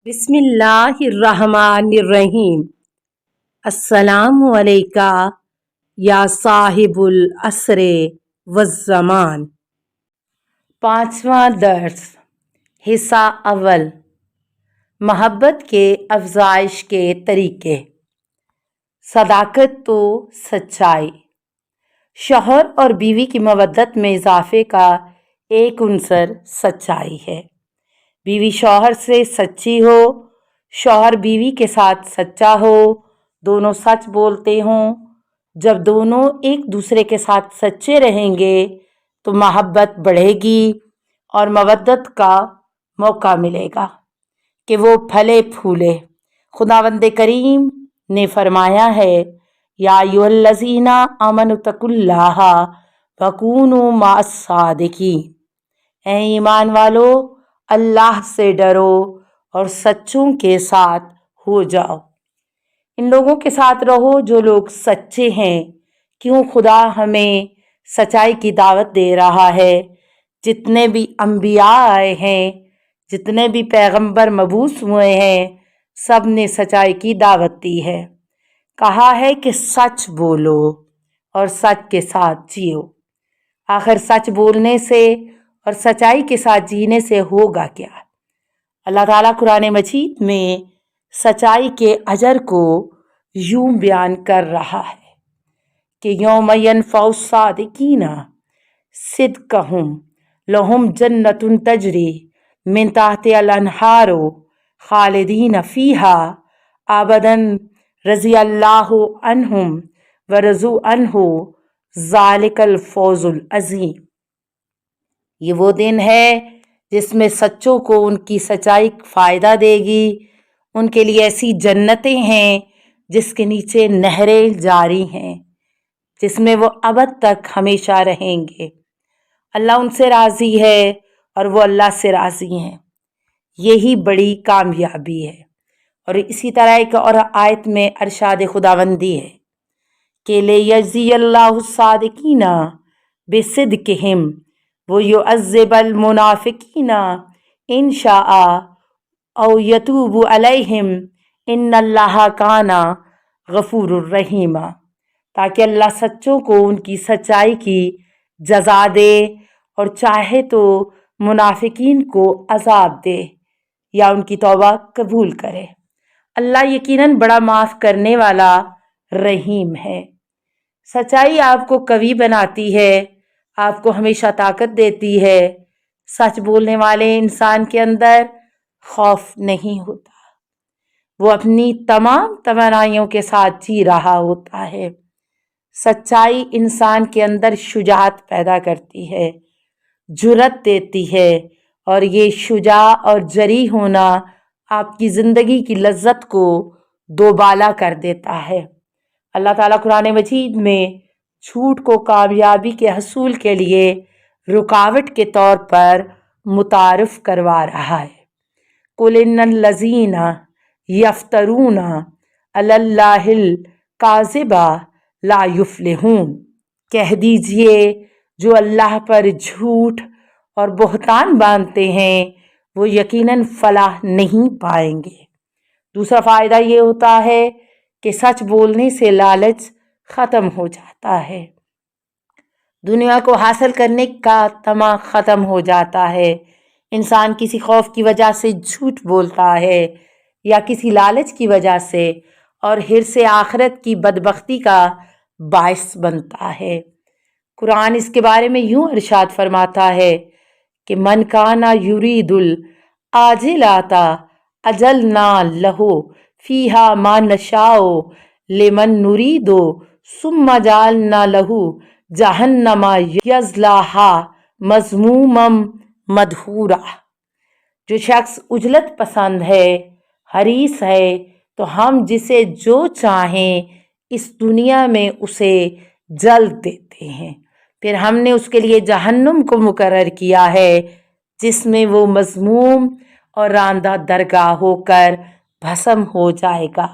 بسم اللہ الرحمن الرحیم۔ السلام علیکہ یا صاحب العصر والزمان۔ پانچواں درس، حصہ اول، محبت کے افزائش کے طریقے۔ صداقت تو سچائی۔ شوہر اور بیوی کی مودت میں اضافے کا ایک عنصر سچائی ہے۔ بیوی شوہر سے سچی ہو، شوہر بیوی کے ساتھ سچا ہو، دونوں سچ بولتے ہوں۔ جب دونوں ایک دوسرے کے ساتھ سچے رہیں گے تو محبت بڑھے گی اور مودت کا موقع ملے گا کہ وہ پھلے پھولے۔ خداوند کریم نے فرمایا ہے، یا ایھا الذین آمنوا اتقوا اللہ وکونوا مع الصادقین۔ اے ایمان والو، اللہ سے ڈرو اور سچوں کے ساتھ ہو جاؤ۔ ان لوگوں کے ساتھ رہو جو لوگ سچے ہیں۔ کیوں خدا ہمیں سچائی کی دعوت دے رہا ہے؟ جتنے بھی انبیاء آئے ہیں، جتنے بھی پیغمبر مبعوث ہوئے ہیں، سب نے سچائی کی دعوت دی ہے۔ کہا ہے کہ سچ بولو اور سچ کے ساتھ جیو۔ آخر سچ بولنے سے اور سچائی کے ساتھ جینے سے ہوگا کیا؟ اللہ تعالیٰ قرآن مجید میں سچائی کے اجر کو یوں بیان کر رہا ہے کہ یوم ینفع الصادقین صدقہم لہم جنۃ تجری من تحتہا الانہار خالدین فیہا ابدا رضی اللہ عنہم ورضوا عنہ ذالک الفوز العظیم۔ یہ وہ دن ہے جس میں سچوں کو ان کی سچائی فائدہ دے گی۔ ان کے لیے ایسی جنتیں ہیں جس کے نیچے نہریں جاری ہیں، جس میں وہ ابد تک ہمیشہ رہیں گے۔ اللہ ان سے راضی ہے اور وہ اللہ سے راضی ہیں۔ یہی بڑی کامیابی ہے۔ اور اسی طرح ایک اور آیت میں ارشاد خداوندی ہے کہ لیجزی اللہ الصادقین بصدقہم ویعذب المنافقین ان شاء او یتوب علیہم ان اللہ کان غفور الرحیم، تاکہ اللہ سچوں کو ان کی سچائی کی جزا دے اور چاہے تو منافقین کو عذاب دے یا ان کی توبہ قبول کرے۔ اللہ یقیناً بڑا معاف کرنے والا رحیم ہے۔ سچائی آپ کو قوی بناتی ہے، آپ کو ہمیشہ طاقت دیتی ہے۔ سچ بولنے والے انسان کے اندر خوف نہیں ہوتا، وہ اپنی تمام توانائیوں کے ساتھ جی رہا ہوتا ہے۔ سچائی انسان کے اندر شجاعت پیدا کرتی ہے، جرأت دیتی ہے، اور یہ شجاع اور جری ہونا آپ کی زندگی کی لذت کو دوبالا کر دیتا ہے۔ اللہ تعالیٰ قرآن مجید میں جھوٹ کو کامیابی کے حصول کے لیے رکاوٹ کے طور پر متعارف کروا رہا ہے۔ قُلْ إِنَّ الَّذِينَ يَفْتَرُونَ عَلَى اللَّهِ الْكَذِبَ لَا يُفْلِحُونَ، کہہ دیجئے جو اللہ پر جھوٹ اور بہتان باندھتے ہیں وہ یقیناً فلاح نہیں پائیں گے۔ دوسرا فائدہ یہ ہوتا ہے کہ سچ بولنے سے لالچ ختم ہو جاتا ہے، دنیا کو حاصل کرنے کا طمع ختم ہو جاتا ہے۔ انسان کسی خوف کی وجہ سے جھوٹ بولتا ہے یا کسی لالچ کی وجہ سے، اور حرص آخرت کی بدبختی کا باعث بنتا ہے۔ قرآن اس کے بارے میں یوں ارشاد فرماتا ہے کہ من کان یرید العاجلۃ عجلنا لہ فیہا ما نشاء لمن نرید ثم جعلنا لہ جہنم یصلاھا مذموما مدحورا۔ جو شخص عجلت پسند ہے، حریص ہے، تو ہم جسے جو چاہیں اس دنیا میں اسے جلد دیتے ہیں، پھر ہم نے اس کے لیے جہنم کو مقرر کیا ہے جس میں وہ مذموم اور راندہ درگاہ ہو کر بھسم ہو جائے گا۔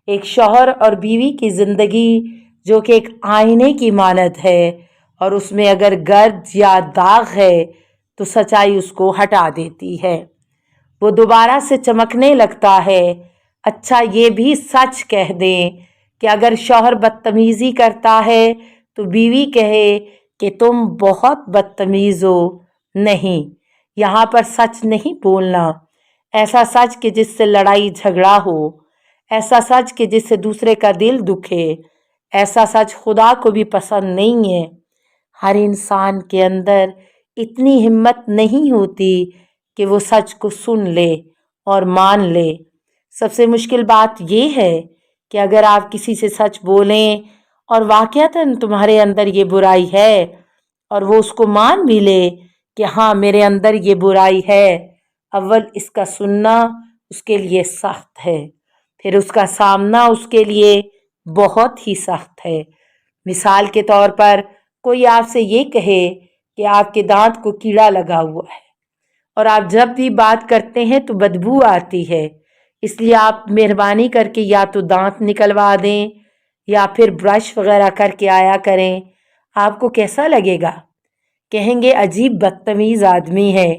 ایک شوہر اور بیوی کی زندگی جو کہ ایک آئینے کی مانند ہے، اور اس میں اگر گرد یا داغ ہے تو سچائی اس کو ہٹا دیتی ہے۔ وہ دوبارہ سے چمکنے لگتا ہے۔ اچھا یہ بھی سچ کہہ دیں کہ اگر شوہر بدتمیزی کرتا ہے تو بیوی کہے کہ تم بہت بدتمیز ہو۔ نہیں، یہاں پر سچ نہیں بولنا، ایسا سچ کہ جس سے لڑائی جھگڑا ہو، ایسا سچ کہ جس سے دوسرے کا دل دکھے، ایسا سچ خدا کو بھی پسند نہیں ہے۔ ہر انسان کے اندر اتنی ہمت نہیں ہوتی کہ وہ سچ کو سن لے اور مان لے۔ سب سے مشکل بات یہ ہے کہ اگر آپ کسی سے سچ بولیں اور واقعتاً تمہارے اندر یہ برائی ہے اور وہ اس کو مان بھی لے کہ ہاں میرے اندر یہ برائی ہے، اول اس کا سننا اس کے لیے سخت ہے، پھر اس کا سامنا اس کے لیے بہت ہی سخت ہے۔ مثال کے طور پر کوئی آپ سے یہ کہے کہ آپ کے دانت کو کیڑا لگا ہوا ہے اور آپ جب بھی بات کرتے ہیں تو بدبو آتی ہے، اس لیے آپ مہربانی کر کے یا تو دانت نکلوا دیں یا پھر برش وغیرہ کر کے آیا کریں۔ آپ کو کیسا لگے گا؟ کہیں گے عجیب بدتمیز آدمی ہے،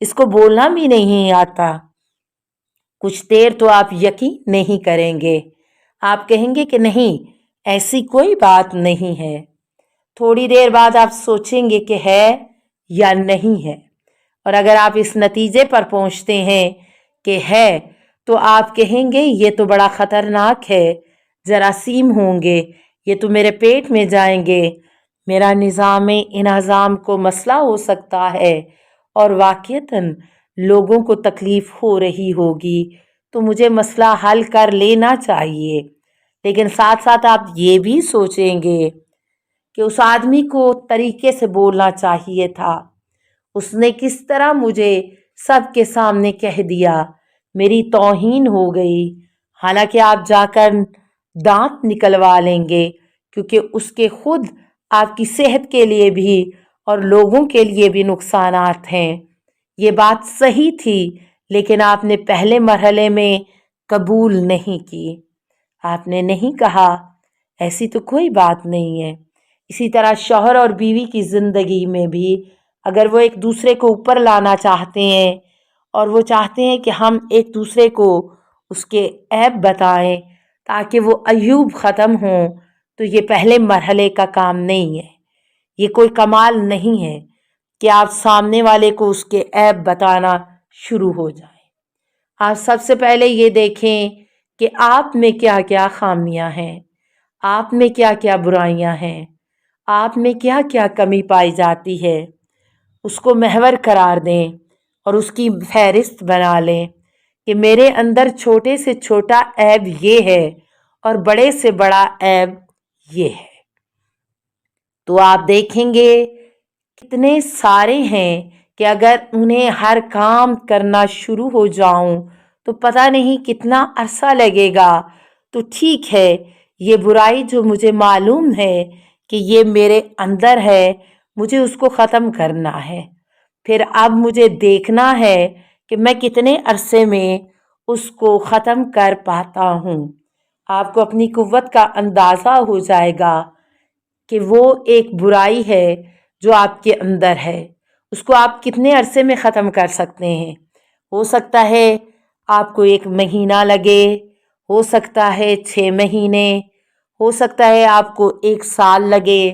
اس کو بولنا بھی نہیں آتا۔ کچھ دیر تو آپ یقین نہیں کریں گے، آپ کہیں گے کہ نہیں ایسی کوئی بات نہیں ہے۔ تھوڑی دیر بعد آپ سوچیں گے کہ ہے یا نہیں ہے، اور اگر آپ اس نتیجے پر پہنچتے ہیں کہ ہے تو آپ کہیں گے یہ تو بڑا خطرناک ہے، جراثیم ہوں گے، یہ تو میرے پیٹ میں جائیں گے، میرا نظام انہضام کو مسئلہ ہو سکتا ہے اور واقعتاً لوگوں کو تکلیف ہو رہی ہوگی، تو مجھے مسئلہ حل کر لینا چاہیے۔ لیکن ساتھ ساتھ آپ یہ بھی سوچیں گے کہ اس آدمی کو طریقے سے بولنا چاہیے تھا، اس نے کس طرح مجھے سب کے سامنے کہہ دیا، میری توہین ہو گئی۔ حالانکہ آپ جا کر دانت نکلوا لیں گے کیونکہ اس کے خود آپ کی صحت کے لیے بھی اور لوگوں کے لیے بھی نقصانات ہیں۔ یہ بات صحیح تھی لیکن آپ نے پہلے مرحلے میں قبول نہیں کی، آپ نے نہیں کہا ایسی تو کوئی بات نہیں ہے۔ اسی طرح شوہر اور بیوی کی زندگی میں بھی اگر وہ ایک دوسرے کو اوپر لانا چاہتے ہیں اور وہ چاہتے ہیں کہ ہم ایک دوسرے کو اس کے عیب بتائیں تاکہ وہ عیوب ختم ہوں، تو یہ پہلے مرحلے کا کام نہیں ہے، یہ کوئی کمال نہیں ہے کہ آپ سامنے والے کو اس کے عیب بتانا شروع ہو جائیں۔ آپ سب سے پہلے یہ دیکھیں کہ آپ میں کیا کیا خامیاں ہیں، آپ میں کیا کیا برائیاں ہیں، آپ میں کیا کیا کمی پائی جاتی ہے، اس کو محور قرار دیں اور اس کی فہرست بنا لیں کہ میرے اندر چھوٹے سے چھوٹا عیب یہ ہے اور بڑے سے بڑا عیب یہ ہے۔ تو آپ دیکھیں گے کتنے سارے ہیں کہ اگر انہیں ہر کام کرنا شروع ہو جاؤں تو پتہ نہیں کتنا عرصہ لگے گا۔ تو ٹھیک ہے، یہ برائی جو مجھے معلوم ہے کہ یہ میرے اندر ہے، مجھے اس کو ختم کرنا ہے۔ پھر اب مجھے دیکھنا ہے کہ میں کتنے عرصے میں اس کو ختم کر پاتا ہوں۔ آپ کو اپنی قوت کا اندازہ ہو جائے گا کہ وہ ایک برائی ہے جو آپ کے اندر ہے، اس کو آپ کتنے عرصے میں ختم کر سکتے ہیں۔ ہو سکتا ہے آپ کو 1 مہینہ لگے، ہو سکتا ہے 6 مہینے، ہو سکتا ہے آپ کو 1 سال لگے،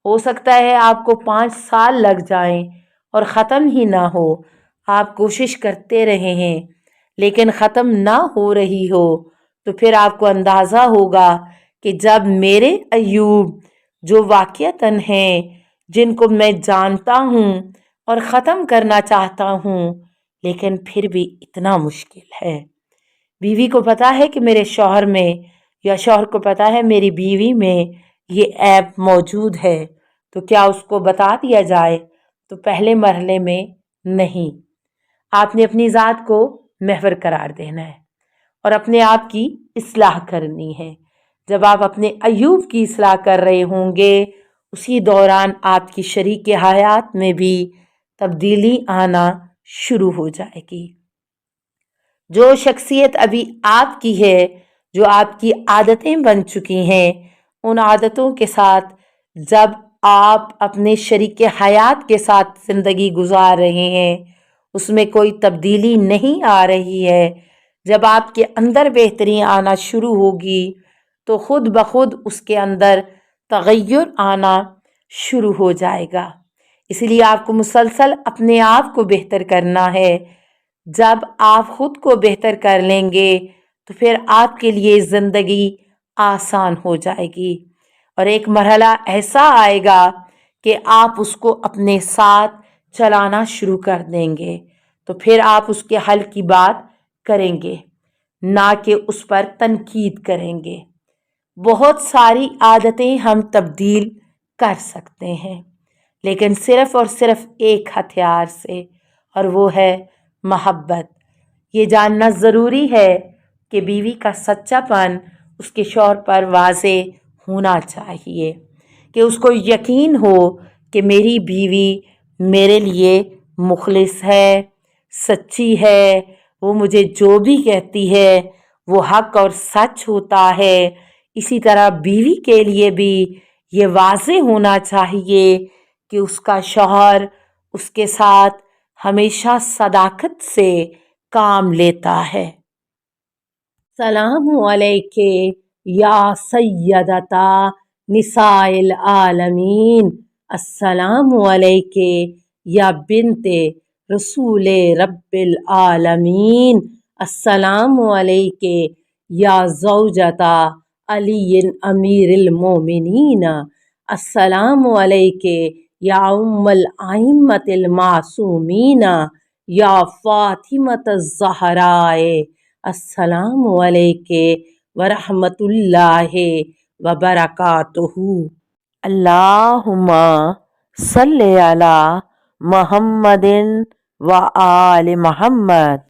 ہو سکتا ہے آپ کو 5 سال لگ جائیں اور ختم ہی نہ ہو۔ آپ کوشش کرتے رہے ہیں لیکن ختم نہ ہو رہی ہو، تو پھر آپ کو اندازہ ہوگا کہ جب میرے عیوب جو واقعتاً ہیں، جن کو میں جانتا ہوں اور ختم کرنا چاہتا ہوں، لیکن پھر بھی اتنا مشکل ہے۔ بیوی کو پتا ہے کہ میرے شوہر میں یا شوہر کو پتا ہے میری بیوی میں یہ عیب موجود ہے، تو کیا اس کو بتا دیا جائے؟ تو پہلے مرحلے میں نہیں، آپ نے اپنی ذات کو محور قرار دینا ہے اور اپنے آپ کی اصلاح کرنی ہے۔ جب آپ اپنے عیوب کی اصلاح کر رہے ہوں گے، اسی دوران آپ کی شریک حیات میں بھی تبدیلی آنا شروع ہو جائے گی۔ جو شخصیت ابھی آپ کی ہے، جو آپ کی عادتیں بن چکی ہیں، ان عادتوں کے ساتھ جب آپ اپنے شریک حیات کے ساتھ زندگی گزار رہے ہیں، اس میں کوئی تبدیلی نہیں آ رہی ہے، جب آپ کے اندر بہتری آنا شروع ہوگی تو خود بخود اس کے اندر تغیر آنا شروع ہو جائے گا۔ اس لیے آپ کو مسلسل اپنے آپ کو بہتر کرنا ہے۔ جب آپ خود کو بہتر کر لیں گے تو پھر آپ کے لیے زندگی آسان ہو جائے گی، اور ایک مرحلہ ایسا آئے گا کہ آپ اس کو اپنے ساتھ چلانا شروع کر دیں گے، تو پھر آپ اس کے حل کی بات کریں گے، نہ کہ اس پر تنقید کریں گے۔ بہت ساری عادتیں ہم تبدیل کر سکتے ہیں، لیکن صرف اور صرف ایک ہتھیار سے، اور وہ ہے محبت۔ یہ جاننا ضروری ہے کہ بیوی کا سچا پن اس کے شوہر پر واضح ہونا چاہیے، کہ اس کو یقین ہو کہ میری بیوی میرے لیے مخلص ہے، سچی ہے، وہ مجھے جو بھی کہتی ہے وہ حق اور سچ ہوتا ہے۔ اسی طرح بیوی کے لیے بھی یہ واضح ہونا چاہیے کہ اس کا شوہر اس کے ساتھ ہمیشہ صداقت سے کام لیتا ہے۔ السلام علیکہ یا سیدتا نساء العالمین، السلام علیکہ یا بنت رسول رب العالمین، السلام علیکہ یا زوجتا علی امیر المومنین، السلام علیکہ یا ام الائمۃ المعصومین، یا فاطمۃ الزہراء، السلام علیکہ ورحمۃ اللہ وبرکاتہ۔ اللہم صلی علی محمد و آل محمد۔